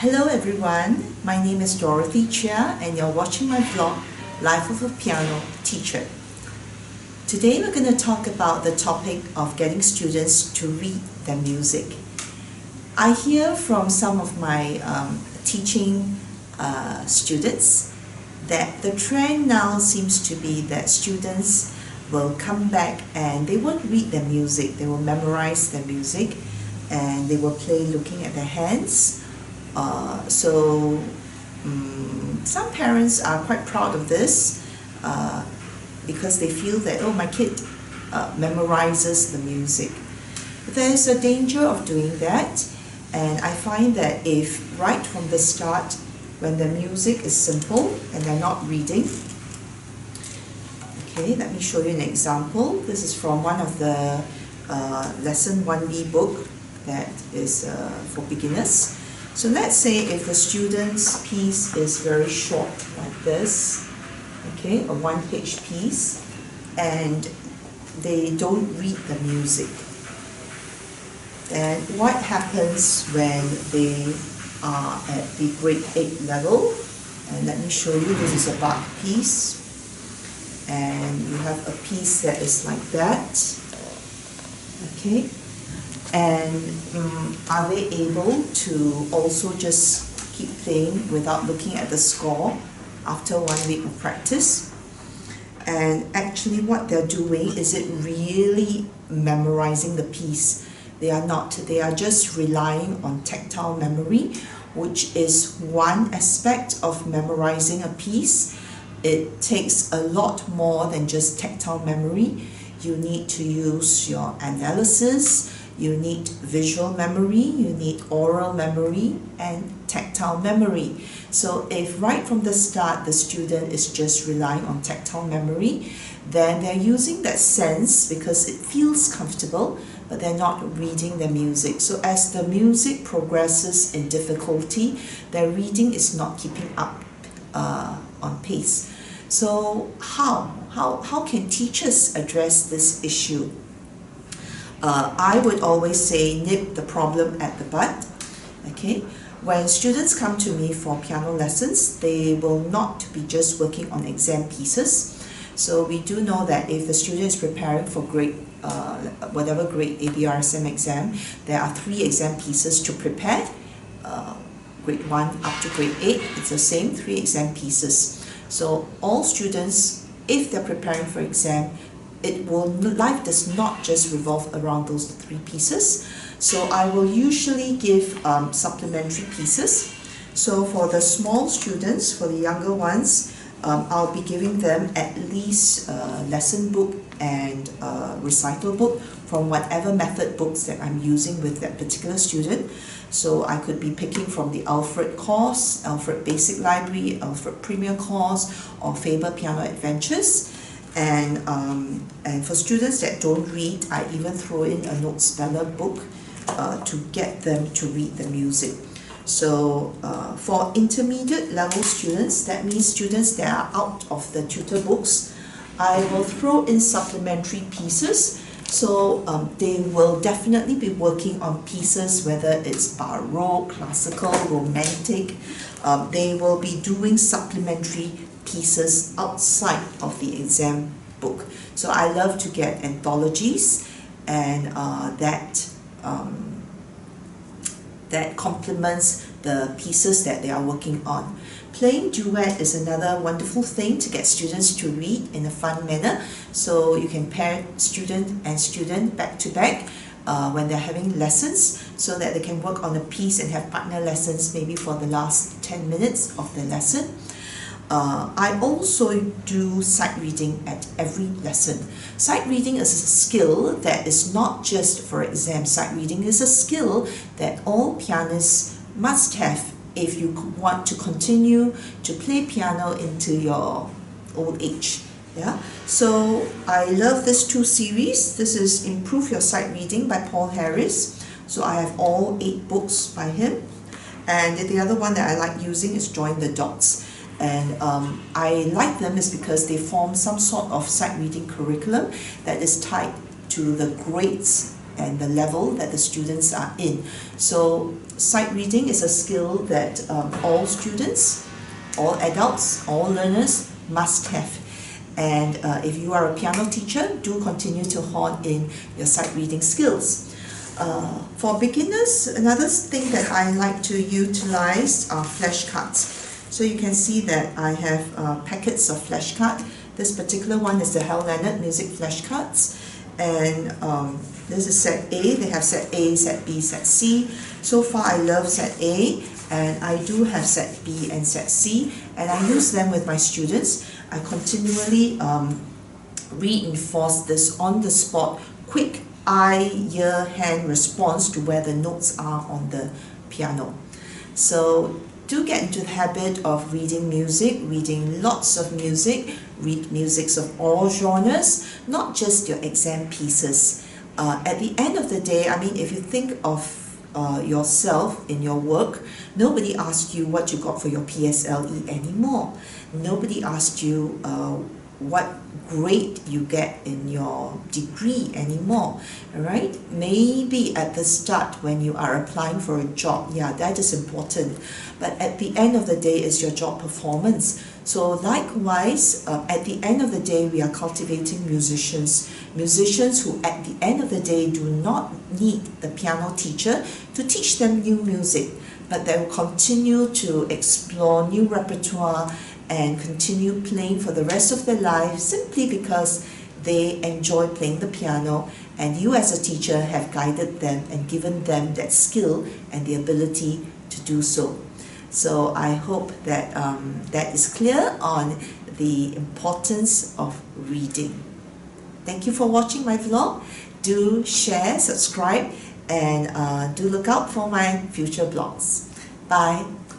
Hello everyone, my name is Dorothy Chia and you're watching my vlog, Life of a Piano Teacher. Today we're going to talk about the topic of getting students to read their music. I hear from some of my teaching students that the trend now seems to be that students will come back and they won't read their music, they will memorize their music and they will play looking at their hands. Some parents are quite proud of this because they feel that, oh, my kid memorizes the music. There's a danger of doing that, and I find that if right from the start, when the music is simple and they're not reading. Okay, let me show you an example. This is from one of the Lesson 1B book that is for beginners. So let's say if the student's piece is very short like this, okay, a one-page piece, and they don't read the music, then what happens when they are at the grade 8 level? And let me show you, this is a Bach piece, and you have a piece that is like that, okay? And are they able to also just keep playing without looking at the score after 1 week of practice? And actually what they're doing, is it really memorizing the piece? They are not. They are just relying on tactile memory, which is one aspect of memorizing a piece. It takes a lot more than just tactile memory. You need to use your analysis, you need visual memory, you need oral memory, and tactile memory. So if right from the start the student is just relying on tactile memory, then they're using that sense because it feels comfortable, but they're not reading the music. So as the music progresses in difficulty, their reading is not keeping up on pace. So how can teachers address this issue? I would always say nip the problem at the bud. Okay, when students come to me for piano lessons, they will not be just working on exam pieces. So we do know that if the student is preparing for whatever grade ABRSM exam, there are 3 exam pieces to prepare. Grade 1 up to grade 8, it's the same, 3 exam pieces. So all students, if they're preparing for exam, life does not just revolve around those 3 pieces. So I will usually give supplementary pieces. So for the small students, for the younger ones, I'll be giving them at least a lesson book and a recital book from whatever method books that I'm using with that particular student. So I could be picking from the Alfred course, Alfred Basic Library, Alfred Premier course, or Faber Piano Adventures. And for students that don't read, I even throw in a note speller book to get them to read the music. So for intermediate level students, that means students that are out of the tutor books, I will throw in supplementary pieces. So they will definitely be working on pieces, whether it's Baroque, classical, romantic. They will be doing supplementary pieces outside of the exam book. So I love to get anthologies, and that complements the pieces that they are working on. Playing duet is another wonderful thing to get students to read in a fun manner. So you can pair student and student back to back when they're having lessons, so that they can work on a piece and have partner lessons maybe for the last 10 minutes of the lesson. I also do sight reading at every lesson. Sight reading is a skill that is not just for exam. Sight reading is a skill that all pianists must have if you want to continue to play piano into your old age. Yeah. So I love this 2 series. This is Improve Your Sight Reading by Paul Harris. So I have all 8 books by him. And the other one that I like using is Join the Dots. And I like them is because they form some sort of sight reading curriculum that is tied to the grades and the level that the students are in. So sight reading is a skill that all students, all adults, all learners must have. And if you are a piano teacher, do continue to hone in your sight reading skills. For beginners, another thing that I like to utilize are flashcards. So you can see that I have packets of flashcards. This particular one is the Hal Leonard music flashcards, and this is set A. They have set A, set B, set C. So far I love set A, and I do have set B and set C, and I use them with my students. I continually reinforce this on-the-spot, quick eye, ear, hand response to where the notes are on the piano. So do get into the habit of reading music, reading lots of music, read musics of all genres, not just your exam pieces. At the end of the day, I mean, if you think of yourself in your work, nobody asked you what you got for your PSLE anymore. Nobody asked you what grade you get in your degree anymore, right? Maybe at the start when you are applying for a job, yeah, that is important. But at the end of the day, it's your job performance. So likewise, at the end of the day, we are cultivating musicians who at the end of the day do not need the piano teacher to teach them new music, but they will continue to explore new repertoire and continue playing for the rest of their lives simply because they enjoy playing the piano, and you as a teacher have guided them and given them that skill and the ability to do so. So I hope that that is clear on the importance of reading. Thank you for watching my vlog. Do share, subscribe, and do look out for my future vlogs. Bye.